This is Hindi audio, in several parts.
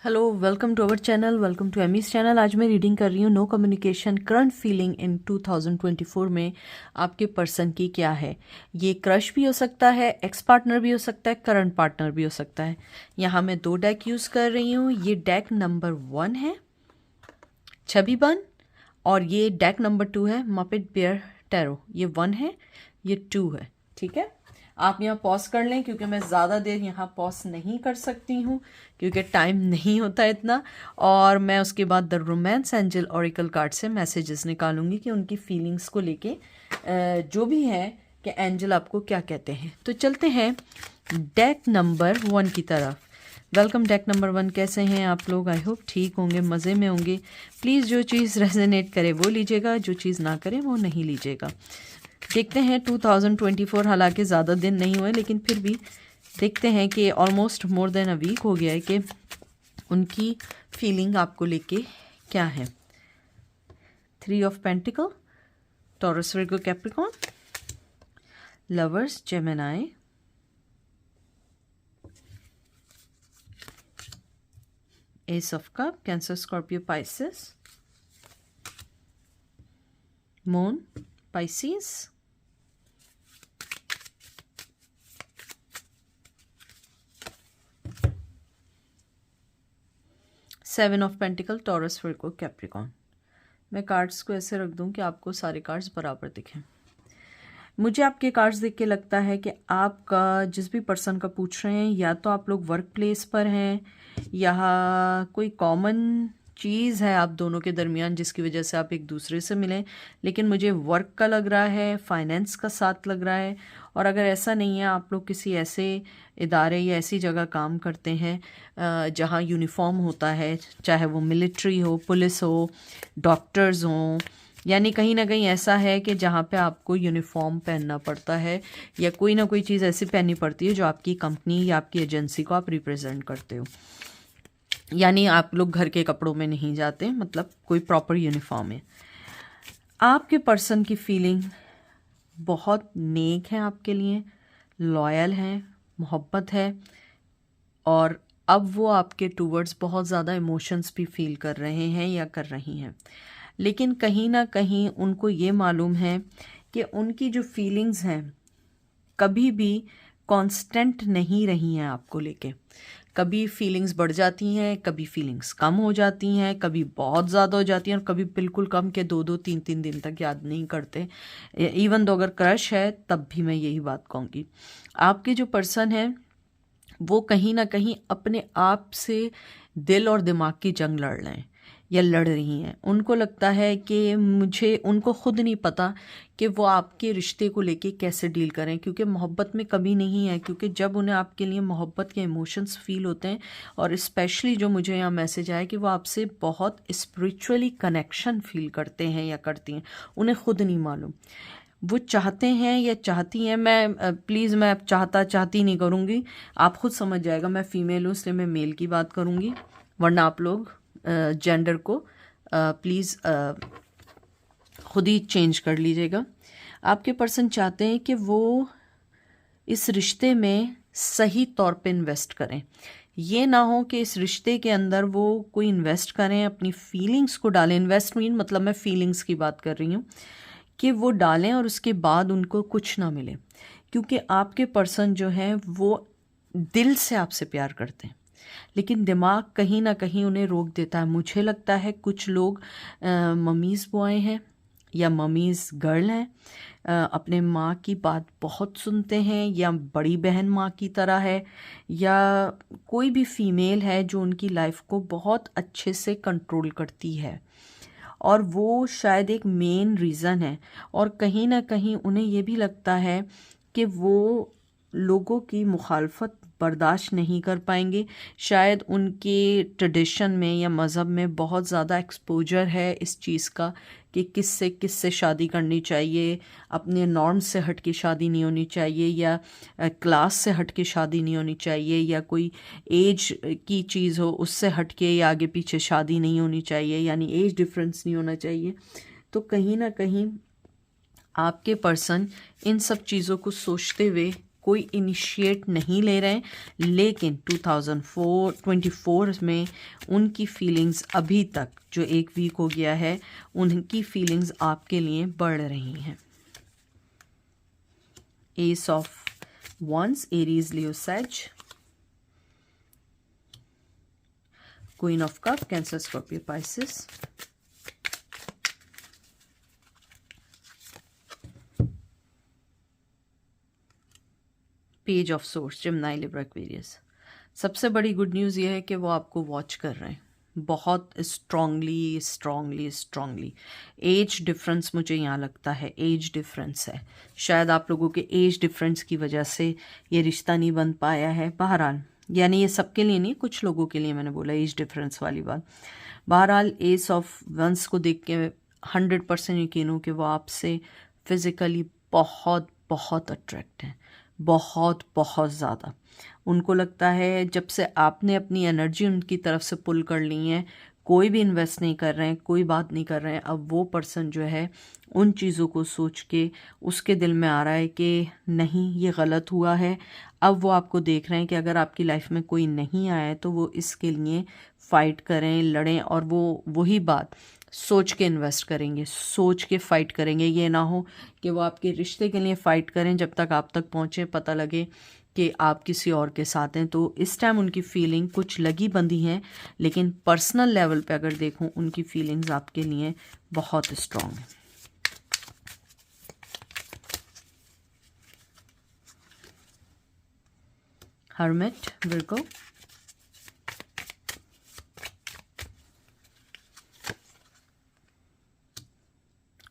Hello, welcome to our channel, welcome to Amy's channel. आज मैं रीडिंग कर रही हूँ no communication current feeling in 2024 में आपके पर्सन की क्या है। ये क्रश भी हो सकता है, एक्स पार्टनर भी हो सकता है, करंट पार्टनर भी हो सकता है। यहाँ मैं 2 डेक यूज़ कर रही हूँ। ये डेक नंबर 1 है छवि बन, और ये डेक नंबर 2 है मपेट बेयर टैरो। ये 1 है, ये 2 है। ठीक है, आप यहाँ पॉज कर लें क्योंकि मैं ज़्यादा देर यहाँ पॉज नहीं कर सकती हूँ क्योंकि टाइम नहीं होता इतना। और मैं उसके बाद the romance angel oracle card से मैसेजेस निकालूंगी कि उनकी फीलिंग्स को लेके जो भी है कि एंजल आपको क्या कहते हैं। तो चलते हैं डेक नंबर 1 की तरफ। Welcome deck number 1। कैसे हैं आप लोग? आई होप ठीक होंगे, मज़े में होंगे। प्लीज़ जो चीज़ रेजोनेट करे वो लीजिएगा, जो चीज़ ना करे वो नहीं लीजिएगा। देखते हैं 2024, हालांकि ज़्यादा दिन नहीं हुए लेकिन फिर भी देखते हैं कि almost more than a week हो गया है कि उनकी फीलिंग आपको लेके क्या है। 3 of pentacle, taurus, Virgo, Capricorn, lovers, Gemini, S of cups, Cancer, Scorpio, Pisces, moon, Pisces, seven of pentacle, taurus, Virgo, Capricorn. मैं कार्ड्स को ऐसे रख दूं कि आपको सारे कार्ड्स बराबर दिखें। मुझे आपके कार्ड्स देख के लगता है कि आपका जिस भी पर्सन का पूछ रहे हैं, या तो आप लोग वर्क प्लेस पर हैं या कोई कॉमन चीज़ है आप दोनों के दरमियान जिसकी वजह से आप एक दूसरे से मिलें। लेकिन मुझे वर्क का लग रहा है, फाइनेंस का साथ लग रहा है। और अगर ऐसा नहीं है, आप लोग किसी ऐसे इदारे या ऐसी जगह काम करते हैं जहां यूनिफॉर्म होता है, चाहे वो मिलिट्री हो, पुलिस हो, डॉक्टर्स हों, यानी कहीं ना कहीं ऐसा है कि जहाँ पे आपको यूनिफॉर्म पहनना पड़ता है या कोई ना कोई चीज़ ऐसी पहननी पड़ती है जो आपकी कंपनी या आपकी एजेंसी को आप रिप्रेजेंट करते हो। यानी आप लोग घर के कपड़ों में नहीं जाते, मतलब कोई प्रॉपर यूनिफॉर्म है। आपके पर्सन की फीलिंग बहुत नेक है आपके लिए, लॉयल है, मोहब्बत है, और अब वो आपके टूवर्ड्स बहुत ज़्यादा इमोशंस भी फील कर रहे हैं या कर रही हैं। लेकिन कहीं ना कहीं उनको ये मालूम है कि उनकी जो फीलिंग्स हैं कभी भी कांस्टेंट नहीं रही हैं आपको लेके। कभी फीलिंग्स बढ़ जाती हैं, कभी फीलिंग्स कम हो जाती हैं, कभी बहुत ज़्यादा हो जाती हैं और कभी बिल्कुल कम के 2-2 3-3 दिन तक याद नहीं करते। इवन तो अगर क्रश है तब भी मैं यही बात कहूँगी। आपके जो पर्सन है वो कहीं ना कहीं अपने आप से दिल और दिमाग की जंग लड़ रहे हैं या लड़ रही हैं। उनको लगता है कि उनको खुद नहीं पता कि वो आपके रिश्ते को लेके कैसे डील करें, क्योंकि मोहब्बत में कमी नहीं है। क्योंकि जब उन्हें आपके लिए मोहब्बत के इमोशंस फील होते हैं, और स्पेशली जो मुझे यहाँ मैसेज आया कि वो आपसे बहुत स्पिरिचुअली कनेक्शन फील करते हैं या करती हैं, उन्हें खुद नहीं मालूम वो चाहते हैं या चाहती हैं। मैं प्लीज़ मैं अब चाहती नहीं करूँगी, आप खुद समझ जाएगा। मैं फीमेल हूँ इसलिए मैं मेल की बात करूँगी, वरना आप लोग जेंडर को प्लीज़ खुद ही चेंज कर लीजिएगा। आपके पर्सन चाहते हैं कि वो इस रिश्ते में सही तौर पे इन्वेस्ट करें। ये ना हो कि इस रिश्ते के अंदर वो कोई इन्वेस्ट करें, अपनी फीलिंग्स को डालें। इन्वेस्ट मीन मतलब मैं फीलिंग्स की बात कर रही हूँ कि वो डालें और उसके बाद उनको कुछ ना मिले। क्योंकि आपके पर्सन जो हैं वो दिल से आपसे प्यार करते हैं, लेकिन दिमाग कहीं ना कहीं उन्हें रोक देता है। मुझे लगता है कुछ लोग ममीज़ बॉय हैं या ममीज़ गर्ल हैं, अपने माँ की बात बहुत सुनते हैं, या बड़ी बहन माँ की तरह है, या कोई भी फीमेल है जो उनकी लाइफ को बहुत अच्छे से कंट्रोल करती है, और वो शायद एक मेन रीज़न है। और कहीं ना कहीं उन्हें ये भी लगता है कि वो लोगों की मुखालफत बर्दाश्त नहीं कर पाएंगे। शायद उनके ट्रेडिशन में या मज़हब में बहुत ज़्यादा एक्सपोजर है इस चीज़ का कि किससे शादी करनी चाहिए, अपने नॉर्म से हट के शादी नहीं होनी चाहिए, या क्लास से हट के शादी नहीं होनी चाहिए, या कोई एज की चीज़ हो उससे हट के या आगे पीछे शादी नहीं होनी चाहिए, यानी एज डिफरेंस नहीं होना चाहिए। तो कहीं ना कहीं आपके पर्सन इन सब चीज़ों को सोचते हुए कोई इनिशिएट नहीं ले रहे हैं, लेकिन 2024 में उनकी फीलिंग्स अभी तक जो एक वीक हो गया है, उनकी फीलिंग्स आपके लिए बढ़ रही हैं। Ace of wands, Aries, Leo, sage, queen of cups, Cancer, Scorpio, Pisces, page of swords, Gemini, Libra, Aquarius. सबसे बड़ी गुड न्यूज़ ये है कि वो आपको वॉच कर रहे हैं बहुत स्ट्रांगली। एज डिफरेंस मुझे यहाँ लगता है, एज डिफरेंस है, शायद आप लोगों के एज डिफरेंस की वजह से ये रिश्ता नहीं बन पाया है। बहरहाल, यानी ये सबके लिए नहीं, कुछ लोगों के लिए मैंने बोला एज डिफरेंस वाली बात। बहरहाल, एस ऑफ वंस को देख के 100% यकीन हो कि वो आपसे फिज़िकली बहुत बहुत अट्रैक्ट हैं, बहुत ज़्यादा। उनको लगता है जब से आपने अपनी एनर्जी उनकी तरफ से पुल कर ली है, कोई भी इन्वेस्ट नहीं कर रहे हैं, कोई बात नहीं कर रहे हैं, अब वो पर्सन जो है उन चीज़ों को सोच के उसके दिल में आ रहा है कि नहीं ये गलत हुआ है। अब वो आपको देख रहे हैं कि अगर आपकी लाइफ में कोई नहीं आया है तो वो इसके लिए फ़ाइट करें, लड़ें, और वो वही बात सोच के इन्वेस्ट करेंगे, सोच के फ़ाइट करेंगे। ये ना हो कि वो आपके रिश्ते के लिए फ़ाइट करें, जब तक आप तक पहुँचे पता लगे कि आप किसी और के साथ हैं। तो इस टाइम उनकी फीलिंग कुछ लगी बंधी हैं, लेकिन पर्सनल लेवल पे अगर देखूं उनकी फीलिंग्स आपके लिए बहुत स्ट्रॉन्ग है। Hermit, Virgo,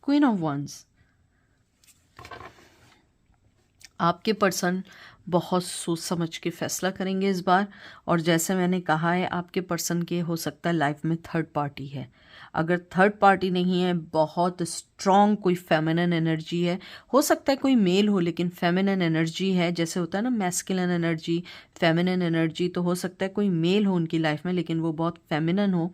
queen of wands. आपके पर्सन बहुत सोच समझ के फैसला करेंगे इस बार, और जैसे मैंने कहा है आपके पर्सन के हो सकता है लाइफ में थर्ड पार्टी है। अगर थर्ड पार्टी नहीं है, बहुत स्ट्रॉन्ग कोई फेमिनिन एनर्जी है, हो सकता है कोई मेल हो लेकिन फेमिनिन एनर्जी है, जैसे होता है ना मैस्कुलिन एनर्जी, फेमिनिन एनर्जी, तो हो सकता है कोई मेल हो उनकी लाइफ में लेकिन वो बहुत फेमिनिन हो,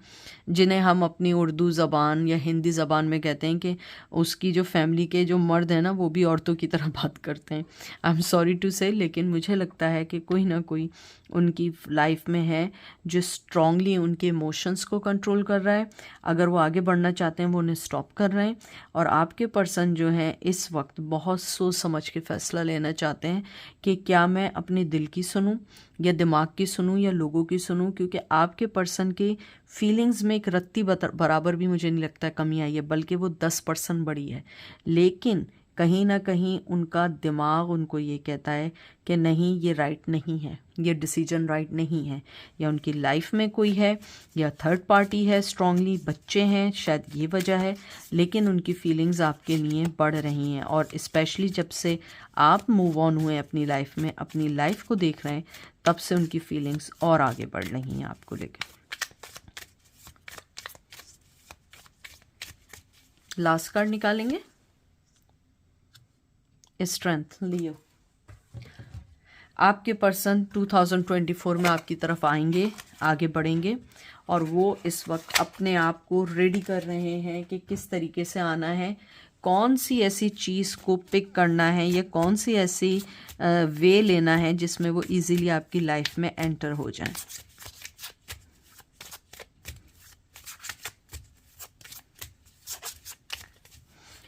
जिन्हें हम अपनी उर्दू ज़बान या हिंदी ज़बान में कहते हैं कि उसकी जो फैमिली के जो मर्द हैं ना वो भी औरतों की तरह बात करते हैं। आई एम सॉरी टू से, लेकिन मुझे लगता है कि कोई ना कोई उनकी लाइफ में है जो स्ट्रांगली उनके इमोशंस को कंट्रोल कर रहा है। अगर वो आगे बढ़ना चाहते हैं वो उन्हें स्टॉप कर रहे हैं, और आपके पर्सन जो हैं इस वक्त बहुत सोच समझ के फैसला लेना चाहते हैं कि क्या मैं अपने दिल की सुनूं या दिमाग की सुनूं या लोगों की सुनूं, क्योंकि आपके पर्सन के फीलिंग्स में एक रत्ती बराबर भी मुझे नहीं लगता कमी आई है, बल्कि वो 10% बड़ी है। लेकिन कहीं ना कहीं उनका दिमाग उनको ये कहता है कि नहीं ये राइट नहीं है, ये डिसीजन राइट नहीं है, या उनकी लाइफ में कोई है या थर्ड पार्टी है, स्ट्रांगली बच्चे हैं, शायद ये वजह है, लेकिन उनकी फीलिंग्स आपके लिए बढ़ रही हैं। और स्पेशली जब से आप मूव ऑन हुए अपनी लाइफ में, अपनी लाइफ को देख रहे हैं, तब से उनकी फीलिंग्स और आगे बढ़ रही हैं आपको लेकर। लास्ट कार्ड निकालेंगे, स्ट्रेंथ, लियो। आपके पर्सन 2024 में आपकी तरफ आएंगे, आगे बढ़ेंगे, और वो इस वक्त अपने आप को रेडी कर रहे हैं कि किस तरीके से आना है, कौन सी ऐसी चीज़ को पिक करना है, या कौन सी ऐसी वे लेना है जिसमें वो इजीली आपकी लाइफ में एंटर हो जाएं।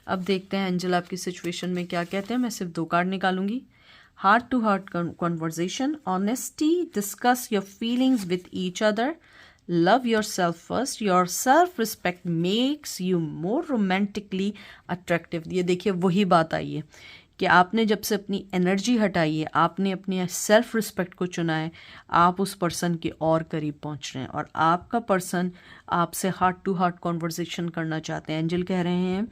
अब देखते हैं एंजल आपकी सिचुएशन में क्या कहते हैं। मैं सिर्फ 2 कार्ड निकालूंगी। Heart to heart conversation, honesty, discuss your feelings with each other, love yourself first, your self respect makes you more romantically attractive. ये देखिए वही बात आई है कि आपने जब से अपनी एनर्जी हटाई है, आपने अपनी सेल्फ रिस्पेक्ट को चुना है, आप उस पर्सन के और करीब पहुंच रहे हैं, और आपका पर्सन आपसे हार्ट टू हार्ट कॉन्वर्जेशन करना चाहते हैं। एंजल कह रहे हैं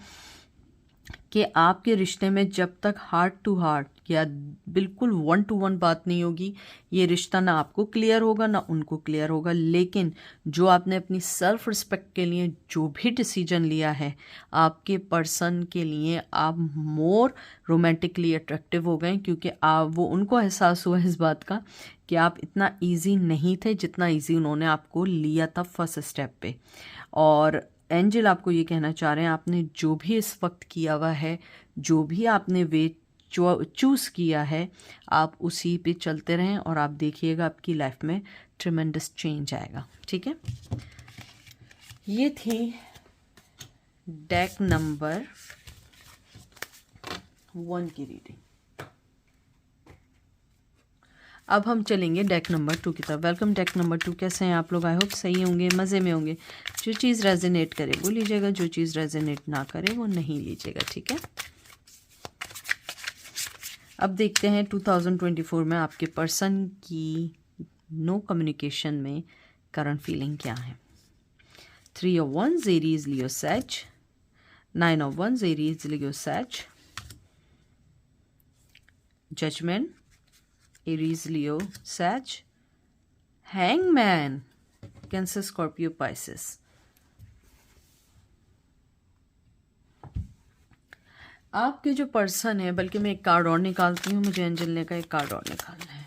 कि आपके रिश्ते में जब तक हार्ट टू हार्ट या बिल्कुल 1 to 1 बात नहीं होगी, ये रिश्ता ना आपको क्लियर होगा ना उनको क्लियर होगा। लेकिन जो आपने अपनी सेल्फ रिस्पेक्ट के लिए जो भी डिसीजन लिया है, आपके पर्सन के लिए आप मोर रोमांटिकली अट्रैक्टिव हो गए, क्योंकि वो उनको एहसास हुआ इस बात का कि आप इतना ईजी नहीं थे जितना ईजी उन्होंने आपको लिया था फर्स्ट स्टेप पे। और एंजल आपको ये कहना चाह रहे हैं, आपने जो भी इस वक्त किया हुआ है, जो भी आपने वे चूज़ किया है आप उसी पे चलते रहें और आप देखिएगा आपकी लाइफ में ट्रिमेंडस चेंज आएगा। ठीक है, ये थी डेक नंबर 1 की रीडिंग। अब हम चलेंगे डेक नंबर 2 की तरफ। Welcome deck number 2। कैसे हैं आप लोग? आई होप सही होंगे, मज़े में होंगे। जो चीज़ रेजोनेट करे वो लीजिएगा, जो चीज़ रेजोनेट ना करे वो नहीं लीजिएगा। ठीक है, अब देखते हैं 2024 में आपके पर्सन की नो कम्युनिकेशन में करंट फीलिंग क्या है। 3 of Wands, Aries, Leo, Sag. 9 of Wands, Aries, Leo, Sag. Judgment, Aries, Leo, Sag. Hangman, Cancer, Scorpio, Pisces. आपके जो पर्सन है, बल्कि मैं एक कार्ड और निकालती हूँ, मुझे एंजल ने का एक कार्ड और निकालना है।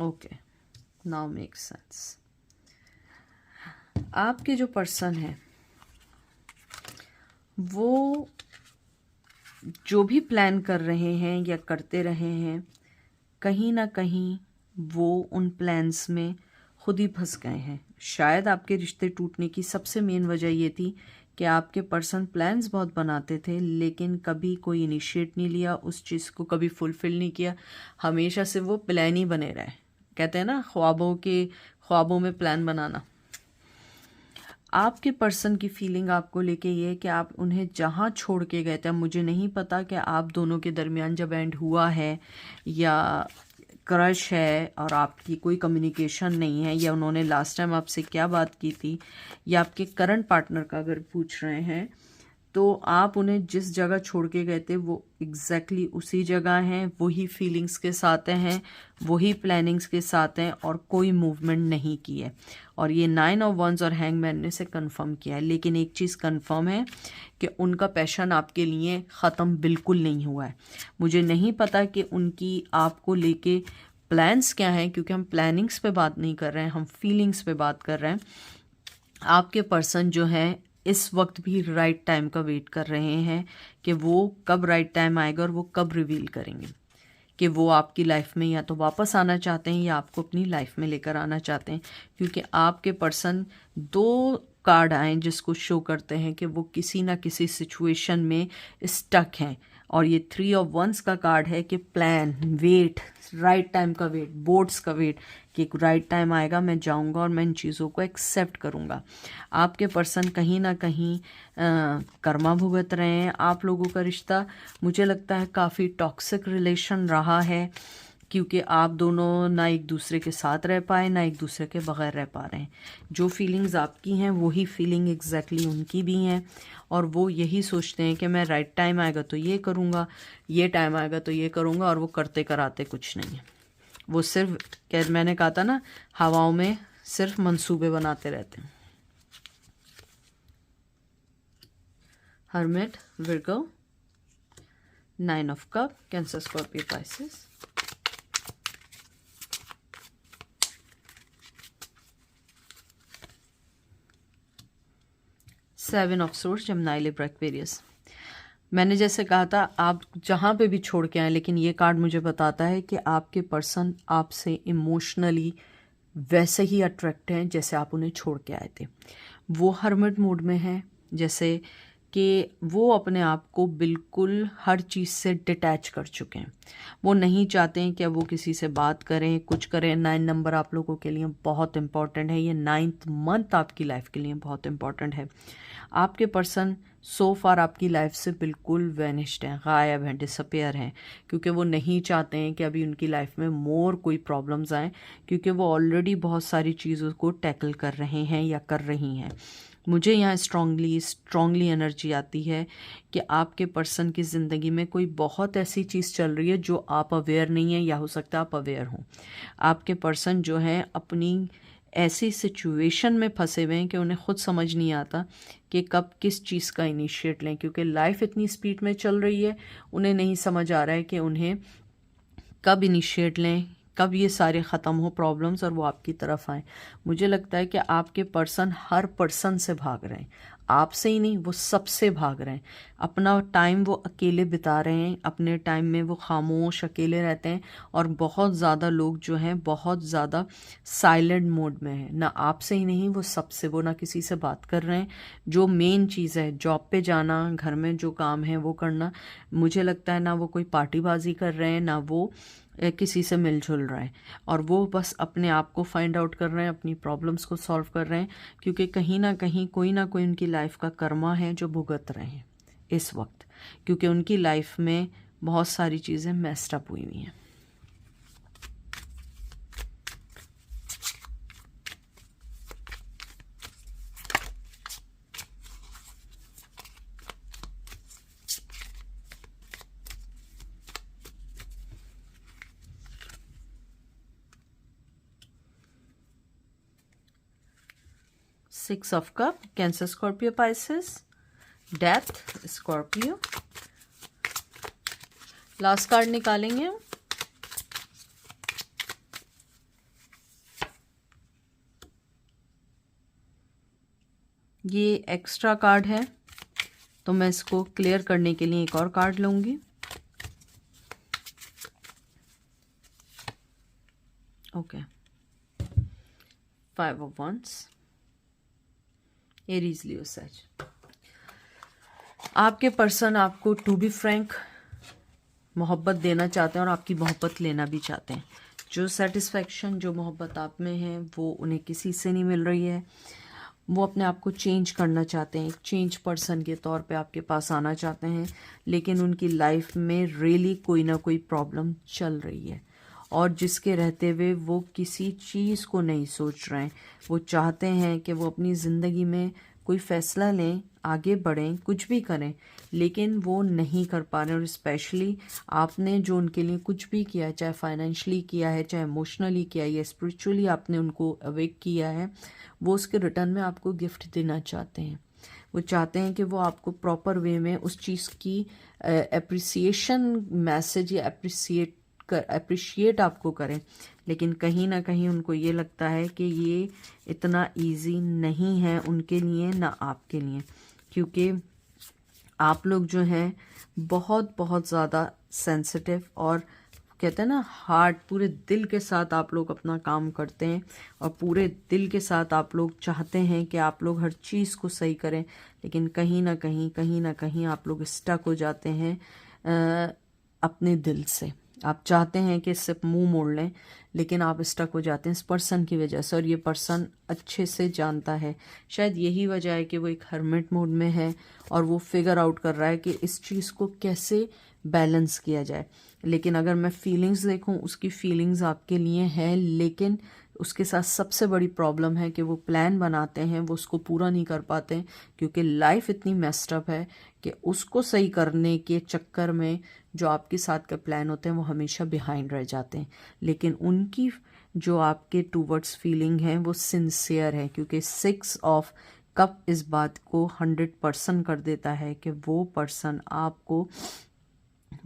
Okay, now make sense. आपके जो पर्सन है वो जो भी प्लान कर रहे हैं या करते रहे हैं, कहीं ना कहीं वो उन प्लान्स में खुद ही फंस गए हैं। शायद आपके रिश्ते टूटने की सबसे मेन वजह ये थी कि आपके पर्सन प्लान्स बहुत बनाते थे लेकिन कभी कोई इनिशिएट नहीं लिया, उस चीज़ को कभी फुलफिल नहीं किया। हमेशा से वो प्लान ही बने रहे। कहते हैं ना, ख्वाबों में प्लान बनाना। आपके पर्सन की फीलिंग आपको लेके ये है कि आप उन्हें जहाँ छोड़ के गए थे, अब मुझे नहीं पता कि आप दोनों के दरमियान जब एंड हुआ है या क्रश है और आपकी कोई कम्युनिकेशन नहीं है, या उन्होंने लास्ट टाइम आपसे क्या बात की थी, या आपके करंट पार्टनर का अगर पूछ रहे हैं तो आप उन्हें जिस जगह छोड़ के गए थे वो एग्जैक्टली उसी जगह हैं, वही फीलिंग्स के साथ हैं, वही प्लानिंग्स के साथ हैं और कोई मूवमेंट नहीं की है। और ये 9 of Wands और हैंगमैन ने से कंफर्म किया है। लेकिन एक चीज़ कंफर्म है कि उनका पैशन आपके लिए ख़त्म बिल्कुल नहीं हुआ है। मुझे नहीं पता कि उनकी आपको लेके प्लान्स क्या हैं, क्योंकि हम प्लानिंग्स पे बात नहीं कर रहे हैं, हम फीलिंग्स पे बात कर रहे हैं। आपके पर्सन जो है इस वक्त भी राइट टाइम का वेट कर रहे हैं कि वो कब राइट टाइम आएगा और वो कब रिवील करेंगे कि वो आपकी लाइफ में या तो वापस आना चाहते हैं या आपको अपनी लाइफ में लेकर आना चाहते हैं। क्योंकि आपके पर्सन 2 कार्ड आए जिसको शो करते हैं कि वो किसी ना किसी सिचुएशन में स्टक हैं। और ये 3 of Wands का कार्ड है कि प्लान, वेट, राइट टाइम का वेट, बोर्ड्स का वेट कि एक राइट टाइम आएगा, मैं जाऊंगा और मैं इन चीज़ों को एक्सेप्ट करूंगा। आपके पर्सन कहीं ना कहीं कर्मा भुगत रहे हैं। आप लोगों का रिश्ता मुझे लगता है काफ़ी टॉक्सिक रिलेशन रहा है, क्योंकि आप दोनों ना एक दूसरे के साथ रह पाए ना एक दूसरे के बगैर रह पा रहे हैं। जो फीलिंग्स आपकी हैं वही फीलिंग एग्जैक्टली उनकी भी हैं, और वो यही सोचते हैं कि मैं राइट टाइम आएगा तो ये करूँगा, ये टाइम आएगा तो ये करूँगा, और वो करते कराते कुछ नहीं है। वो सिर्फ, क्या मैंने कहा था ना, हवाओं में सिर्फ मंसूबे बनाते रहते हैं। Hermit, Virgo, 9 of Cup, cancer, Scorpio, Pisces. Seven of source, जमनाई, Libra, Aquarius. मैंने जैसे कहा था, आप जहाँ पे भी छोड़ के आए, लेकिन ये कार्ड मुझे बताता है कि आपके पर्सन आपसे इमोशनली वैसे ही अट्रैक्ट हैं जैसे आप उन्हें छोड़ के आए थे। वो हर्मिट मोड में हैं, जैसे कि वो अपने आप को बिल्कुल हर चीज़ से डिटैच कर चुके हैं। वो नहीं चाहते हैं कि वो किसी से बात करें, कुछ करें। 9 नंबर आप लोगों के लिए बहुत इंपॉर्टेंट है। ये 9th मंथ आपकी लाइफ के लिए बहुत इंपॉर्टेंट है। आपके पर्सन सो फार आपकी लाइफ से बिल्कुल वैनिश्ड हैं, गायब हैं, डिसअपेयर हैं, क्योंकि वो नहीं चाहते हैं कि अभी उनकी लाइफ में मोर कोई प्रॉब्लम्स आएँ, क्योंकि वो ऑलरेडी बहुत सारी चीज़ों को टैकल कर रहे हैं या कर रही हैं। मुझे यहाँ स्ट्रॉन्गली एनर्जी आती है कि आपके पर्सन की ज़िंदगी में कोई बहुत ऐसी चीज़ चल रही है जो आप अवेयर नहीं है, या हो सकता है आप अवेयर हों। आपके पर्सन जो हैं अपनी ऐसी सिचुएशन में फंसे हुए हैं कि उन्हें खुद समझ नहीं आता कि कब किस चीज़ का इनिशिएट लें, क्योंकि लाइफ इतनी स्पीड में चल रही है, उन्हें नहीं समझ आ रहा है कि उन्हें कब इनिशिएट लें, कब ये सारे ख़त्म हो प्रॉब्लम्स और वो आपकी तरफ आए। मुझे लगता है कि आपके पर्सन हर पर्सन से भाग रहे हैं, आपसे ही नहीं, वो सबसे भाग रहे हैं। अपना टाइम वो अकेले बिता रहे हैं, अपने टाइम में वो खामोश अकेले रहते हैं, और बहुत ज़्यादा लोग जो हैं बहुत ज़्यादा साइलेंट मोड में हैं। ना आपसे ही नहीं, वो सबसे, वो ना किसी से बात कर रहे हैं। जो मेन चीज़ है जॉब पे जाना, घर में जो काम है वो करना, मुझे लगता है ना वो कोई पार्टीबाजी कर रहे हैं, ना वो किसी से मिलजुल रहा है, और वो बस अपने आप को फाइंड आउट कर रहे हैं, अपनी प्रॉब्लम्स को सॉल्व कर रहे हैं, क्योंकि कहीं ना कहीं कोई ना कोई उनकी लाइफ का कर्मा है जो भुगत रहे हैं इस वक्त, क्योंकि उनकी लाइफ में बहुत सारी चीज़ें मेस्ड अप हुई हुई हैं। Six of cups, Cancer, Scorpio, Pisces, death, Scorpio. Last card निकालेंगे हम। ये एक्स्ट्रा कार्ड है तो मैं इसको क्लियर करने के लिए एक और कार्ड लूंगी। Okay, five of wands, Aries, Leo, सच। आपके पर्सन आपको टू बी फ्रैंक मोहब्बत देना चाहते हैं और आपकी मोहब्बत लेना भी चाहते हैं। जो सेटिस्फैक्शन, जो मोहब्बत आप में है वो उन्हें किसी से नहीं मिल रही है। वो अपने आप को चेंज करना चाहते हैं, एक चेंज पर्सन के तौर पे आपके पास आना चाहते हैं, लेकिन उनकी लाइफ में रियली कोई ना कोई प्रॉब्लम चल रही है, और जिसके रहते हुए वो किसी चीज़ को नहीं सोच रहे हैं। वो चाहते हैं कि वो अपनी ज़िंदगी में कोई फ़ैसला लें, आगे बढ़ें, कुछ भी करें, लेकिन वो नहीं कर पा रहे हैं। और स्पेशली आपने जो उनके लिए कुछ भी किया है, चाहे फाइनेंशियली किया है, चाहे इमोशनली किया है, या स्पिरिचुअली आपने उनको अवेक किया है, वो उसके रिटर्न में आपको गिफ्ट देना चाहते हैं। वो चाहते हैं कि वो आपको प्रॉपर वे में उस चीज़ की एप्रिसिएशन मैसेज या अप्रिशिएट आपको करें, लेकिन कहीं ना कहीं उनको ये लगता है कि ये इतना इजी नहीं है उनके लिए, ना आपके लिए, क्योंकि आप लोग जो हैं बहुत बहुत ज़्यादा सेंसिटिव, और कहते हैं ना हार्ट, पूरे दिल के साथ आप लोग अपना काम करते हैं, और पूरे दिल के साथ आप लोग चाहते हैं कि आप लोग हर चीज़ को सही करें, लेकिन कहीं ना कहीं आप लोग स्टक हो जाते हैं अपने दिल से। आप चाहते हैं कि इससे मुंह मोड़ लें, लेकिन आप स्टक हो जाते हैं इस पर्सन की वजह से, और ये पर्सन अच्छे से जानता है। शायद यही वजह है कि वो एक हर्मिट मोड में है, और वो फिगर आउट कर रहा है कि इस चीज़ को कैसे बैलेंस किया जाए। लेकिन अगर मैं फीलिंग्स देखूं, उसकी फीलिंग्स आपके लिए है, लेकिन उसके साथ सबसे बड़ी प्रॉब्लम है कि वो प्लान बनाते हैं, वो उसको पूरा नहीं कर पाते हैं, क्योंकि लाइफ इतनी मेस्ड अप है कि उसको सही करने के चक्कर में जो आपके साथ के प्लान होते हैं वो हमेशा बिहाइंड रह जाते हैं। लेकिन उनकी जो आपके टूवर्ड्स फीलिंग है वो सिंसियर है, क्योंकि सिक्स ऑफ कप इस बात को 100% कर देता है कि वो पर्सन आपको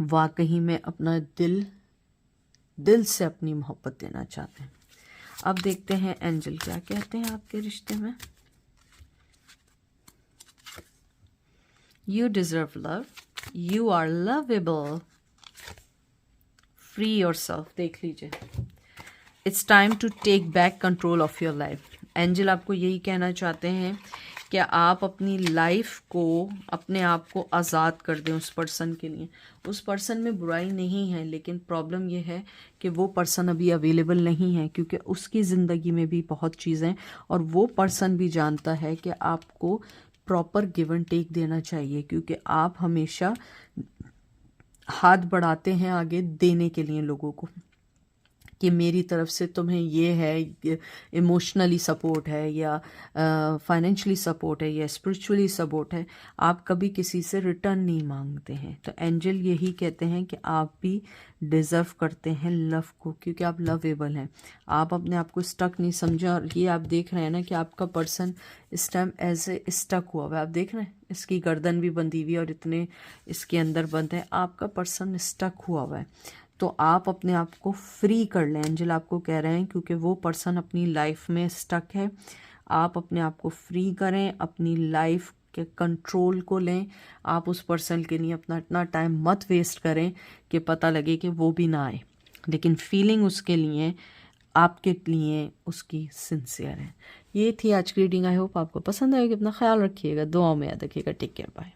वाकई में अपना दिल से अपनी मोहब्बत देना चाहते हैं। अब देखते हैं एंजल क्या कहते हैं आपके रिश्ते में। You deserve love, you are lovable, free yourself. देख लीजिए, it's time to take back control of your life. Angel आपको यही कहना चाहते हैं कि आप अपनी लाइफ को, अपने आप को आज़ाद कर दें उस पर्सन के लिए। उस पर्सन में बुराई नहीं है, लेकिन प्रॉब्लम यह है कि वो पर्सन अभी अवेलेबल नहीं है, क्योंकि उसकी ज़िंदगी में भी बहुत चीज़ें, और वो पर्सन भी जानता है कि आपको प्रॉपर गिव एंड टेक देना चाहिए, क्योंकि आप हमेशा हाथ बढ़ाते हैं आगे देने के लिए लोगों को, कि मेरी तरफ से तुम्हें ये है, इमोशनली सपोर्ट है, या फाइनेंशियली सपोर्ट है, या स्पिरिचुअली सपोर्ट है। आप कभी किसी से रिटर्न नहीं मांगते हैं। तो एंजल यही कहते हैं कि आप भी डिज़र्व करते हैं लव को, क्योंकि आप लवेबल हैं। आप अपने आप को स्टक नहीं समझें, और ये आप देख रहे हैं ना कि आपका पर्सन इस टाइम ऐसे स्टक हुआ हुआ है। आप देख रहे हैं इसकी गर्दन भी बंधी हुई है और इतने इसके अंदर बंद है। आपका पर्सन स्टक हुआ हुआ है। तो आप अपने आप को फ्री कर लें। एंजल आपको कह रहे हैं क्योंकि वो पर्सन अपनी लाइफ में स्टक है, आप अपने आप को फ्री करें, अपनी लाइफ के कंट्रोल को लें। आप उस पर्सन के लिए अपना इतना टाइम मत वेस्ट करें कि पता लगे कि वो भी ना आए, लेकिन फीलिंग उसके लिए, आपके लिए उसकी सिंसियर है। ये थी आज की रीडिंग। आई होप आपको पसंद आएगी। अपना ख्याल रखिएगा, दुआओं में याद रखिएगा। Take care, bye.